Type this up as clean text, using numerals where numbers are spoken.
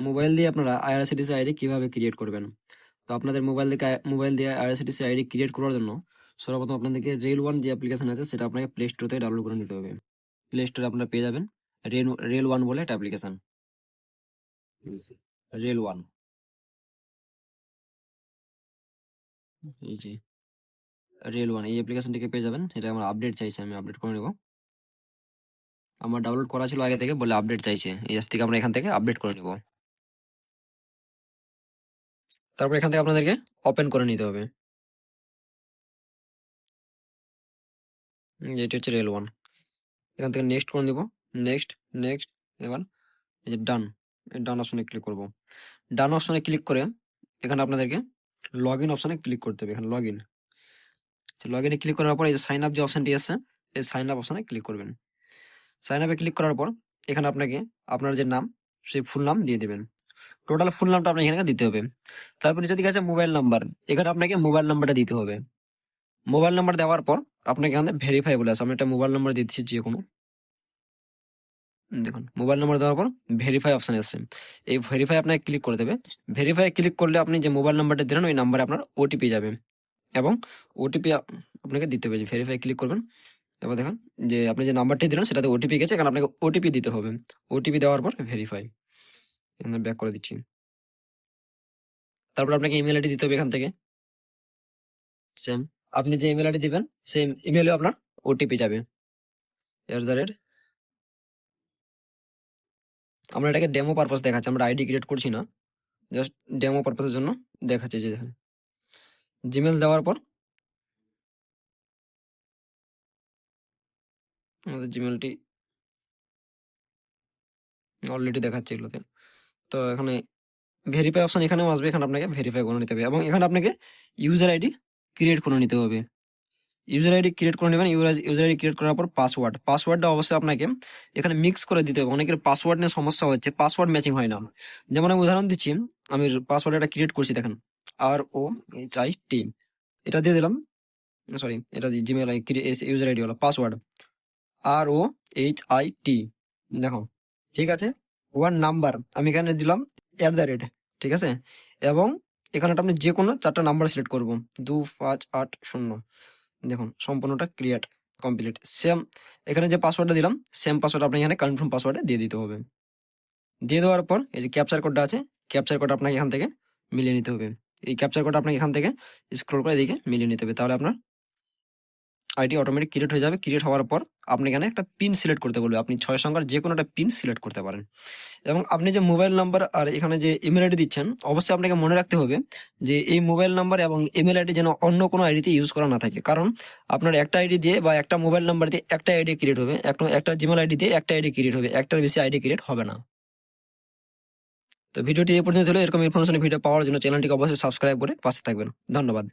Mobile দিয়ে আপনারা IRCTC ID কিভাবে ক্রিয়েট করবেন। তো আপনাদের মোবাইল দিয়ে আইআরসিটিসি আইডি ক্রিয়েট করার জন্য সর্বপ্রথম আপনাদেরকে রেল ওয়ান যে অ্যাপ্লিকেশন আছে সেটা আপনাকে প্লে স্টোর থেকে ডাউনলোড করে নিতে হবে। প্লে স্টোরে আপনারা পেয়ে যাবেন রেল ওয়ান বলে একটা অ্যাপ্লিকেশন। রেল ওয়ান, এই যে রেল ওয়ান এই অ্যাপ্লিকেশনটিকে পেয়ে যাবেন। এটা আমার আপডেট চাইছে, আমি আপডেট করে নেব। আমার ডাউনলোড করা ছিল আগে থেকে, বলে আপডেট চাইছে, এই থেকে আমরা এখান থেকে আপডেট করে নেব। তারপর এখান থেকে আপনাদেরকে ওপেন করে নিতে হবে। যেটি হচ্ছে রেল ওয়ান, এখান থেকে নেক্সট করে নিব। নেক্সট নেক্সট এবার এই যে ডান, এই ডান অপশনে ক্লিক করব। ডান অপশনে ক্লিক করে এখানে আপনাদেরকে লগ ইন অপশনে ক্লিক করতে হবে। এখানে লগ ইন, লগ ইনে ক্লিক করার পর এই যে সাইন আপ যে অপশনটি আছে, এই সাইন আপ অপশনে ক্লিক করবেন। সাইন আপে ক্লিক করার পর এখানে আপনাকে আপনার যে নাম সেই ফুল নাম দিয়ে দেবেন। টোটাল ফুল নামটা আপনাকে এখানে দিতে হবে। তারপর নিচে দিকে আছে মোবাইল নাম্বার, এখানে আপনাকে মোবাইল নাম্বারটা দিতে হবে। মোবাইল নাম্বার দেওয়ার পর আপনাকে এখানে ভেরিফাই বলে আছে, আমি একটা মোবাইল নাম্বার দিচ্ছি যে কোনো। দেখুন মোবাইল নাম্বার দেওয়ার পর ভেরিফাই অপশন আসছে, এই ভেরিফাই আপনাকে ক্লিক করে দেবে। ভেরিফাই ক্লিক করলে আপনি যে মোবাইল নাম্বারটা দিলেন ওই নাম্বারে আপনার ওটিপি যাবে এবং ওটিপি আপনাকে দিতে হবে। ভেরিফাই ক্লিক করবেন, এবার দেখুন যে আপনি যে নাম্বারটি দিলেন সেটাতে ওটিপি গেছে, এখানে আপনাকে ওটিপি দিতে হবে। ওটিপি দেওয়ার পর ভেরিফাই, এখানে ব্যাক করে দিচ্ছি। তারপর আপনাকে ইমেল আইডি দিতে হবে। এখান থেকে সেম আপনি যে ইমেল আইডি দিবেন সেম ইমেলে আপনার ওটিপি যাবে। আমরা এটাকে ডেমো পারপাস দেখাচ্ছি, আমরা আইডি ক্রিয়েট করছি না, জাস্ট ডেমো পারপাসের জন্য দেখাচ্ছি। যে দেখেন জিমেল দেওয়ার পর আমাদের জিমেলটি অলরেডি দেখাচ্ছে এগুলোতে। তো এখানে ভেরিফাই অপশন এখানেও আসবে, এখানে আপনাকে ভেরিফাই করে নিতে হবে এবং এখানে আপনাকে ইউজার আইডি ক্রিয়েট করে নিতে হবে। ইউজার আইডি ক্রিয়েট করে নেবেন। ইউজার আইডি ক্রিয়েট করার পর পাসওয়ার্ডটা অবশ্যই আপনাকে এখানে মিক্স করে দিতে হবে। অনেকের পাসওয়ার্ড নিয়ে সমস্যা হচ্ছে, পাসওয়ার্ড ম্যাচিং হয় না। যেমন আমি উদাহরণ দিচ্ছি, আমি পাসওয়ার্ড এটা ক্রিয়েট করছি, দেখেন ROHIT এটা দিয়ে দিলাম। সরি, এটা জিমেল ইউজার আইডি হলো পাসওয়ার্ড ROHIT, দেখো ঠিক আছে। ওয়ান নাম্বার আমি এখানে দিলাম @ ঠিক আছে, এবং এখানে আপনি যে কোনো 4টা নাম্বার সিলেক্ট করবো, 2580। দেখুন সম্পূর্ণটা ক্রিয়েট কমপ্লিট। সেম এখানে যে পাসওয়ার্ডটা দিলাম সেম পাসওয়ার্ড আপনি এখানে কনফার্ম পাসওয়ার্ডে দিয়ে দিতে হবে। দিয়ে দেওয়ার পর এই যে ক্যাপচার কোডটা আছে, ক্যাপচার কোড আপনাকে এখান থেকে মিলিয়ে নিতে হবে। এই ক্যাপচার কোড আপনাকে এখান থেকে স্ক্রল করে এদিকে মিলিয়ে নিতে হবে, তাহলে আপনার আইডি অটোমেটিক ক্রিয়েট হয়ে যাবে। ক্রিয়েট হওয়ার পর আপনি এখানে একটা পিন সিলেক্ট করতে বলবে, আপনি 6 সংখ্যার যে কোনো একটা পিন সিলেক্ট করতে পারেন। এবং আপনি যে মোবাইল নাম্বার আর এখানে যে ইমেল আইডি দিচ্ছেন অবশ্যই আপনাকে মনে রাখতে হবে যে এই মোবাইল নাম্বার এবং ইমেল আইডি যেন অন্য কোনো আইডিতে ইউজ করা না থাকে। কারণ আপনার একটা আইডি দিয়ে বা একটা মোবাইল নাম্বার দিয়ে একটা আইডি ক্রিয়েট হবে, একটা জিমেল আইডি দিয়ে একটা আইডি ক্রিয়েট হবে, একটার বেশি আইডি ক্রিয়েট হবে না। তো ভিডিওটি এই পর্যন্ত হলো। এরকম ইনফরমেশন ভিডিও পাওয়ার জন্য চ্যানেলটিকে অবশ্যই সাবস্ক্রাইব করে পাশে থাকবেন। ধন্যবাদ।